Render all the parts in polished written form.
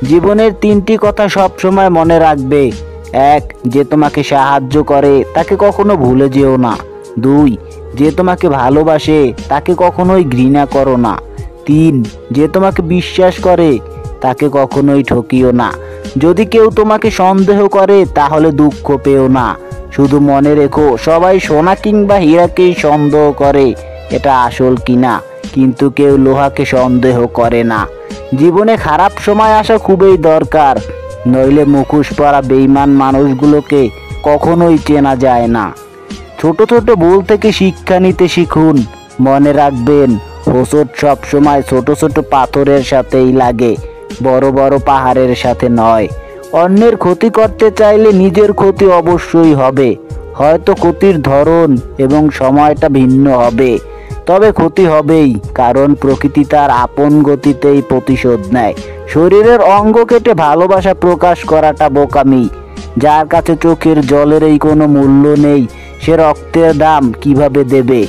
জীবনের তিনটি কথা সব সময় মনে রাখবে। এক, যে তোমাকে সাহায্য করে তাকে কখনো ভুলে যেও না। দুই, যে তোমাকে ভালোবাসে তাকে কখনোই ঘৃণা করো না। তিন, যে তোমাকে বিশ্বাস করে তাকে কখনোই ঠকিও না। যদি কেউ তোমাকে সন্দেহ করে তাহলে দুঃখ পেও না। শুধু মনে রেখো, সবাই সোনা কিংবা হীরাকেই সন্দেহ করে এটা আসল কিনা, কিন্তু কেউ লোহাকে সন্দেহ করে না। জীবনে খারাপ সময় আসা খুবই দরকার, নইলে মুখোশ পরা বেঈমান মানুষগুলোকে কখনোই চেনা যায় না। ছোট ছোট ভুল থেকে শিক্ষা নিতে শিখুন। মনে রাখবেন, হোঁচট সব সময় ছোট ছোট পাথরের সাথেই লাগে, বড় বড় পাহাড়ের সাথে নয়। অন্যের ক্ষতি করতে চাইলে নিজের ক্ষতি অবশ্যই হবে। হয়তো ক্ষতির ধরন এবং সময়টা ভিন্ন হবে, তবে ক্ষতি হবেই, কারণ প্রকৃতি তার আপন গতিতেই প্রতিশোধ নেয়। শরীরের অঙ্গ কেটে ভালোবাসা প্রকাশ করাটা বোকামি। যার কাছে চোখের জলেরই কোনো মূল্য নেই, সে রক্তের দাম কিভাবে দেবে?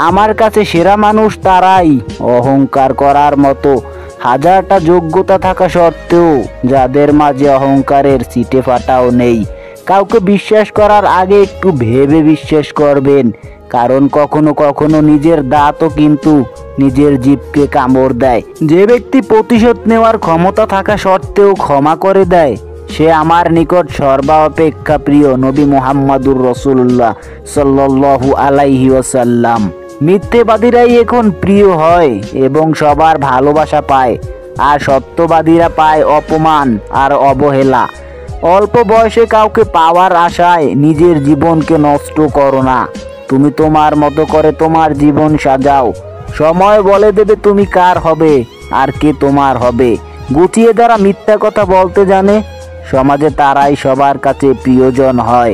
আমার কাছে সেরা মানুষ তারাই, অহংকার করার মতো হাজারটা যোগ্যতা থাকা সত্ত্বেও যাদের মাঝে অহংকারের ছিটে ফাটাও নেই। কাউকে বিশ্বাস করার আগে একটু ভেবে বিশ্বাস করবেন, কারণ কখনো কখনো নিজের দাঁতও কিন্তু নিজের জিভকে কামড় দেয়। যে ব্যক্তি প্রতিশোধ নেওয়ার ক্ষমতা থাকা সত্ত্বেও ক্ষমা করে দেয়, সে আমার নিকট সর্বাপেক্ষা প্রিয় নবী মুহাম্মাদুর রাসূলুল্লাহ সাল্লাল্লাহু আলাইহি ওয়াসাল্লাম। মিথ্যেবাদীরাই এখন প্রিয় হয় এবং সবার ভালোবাসা পায়, আর সত্যবাদীরা পায় অপমান আর অবহেলা। অল্প বয়সে কাউকে পাওয়ার আশায় নিজের জীবনকে নষ্ট করো না। তুমি তোমার মতো করে তোমার জীবন সাজাও। সময় বলে দেবে তুমি কার হবে আর কে তোমার হবে। গুছিয়ে যারা মিথ্যা কথা বলতে জানে, সমাজে তারাই সবার কাছে প্রিয়জন হয়।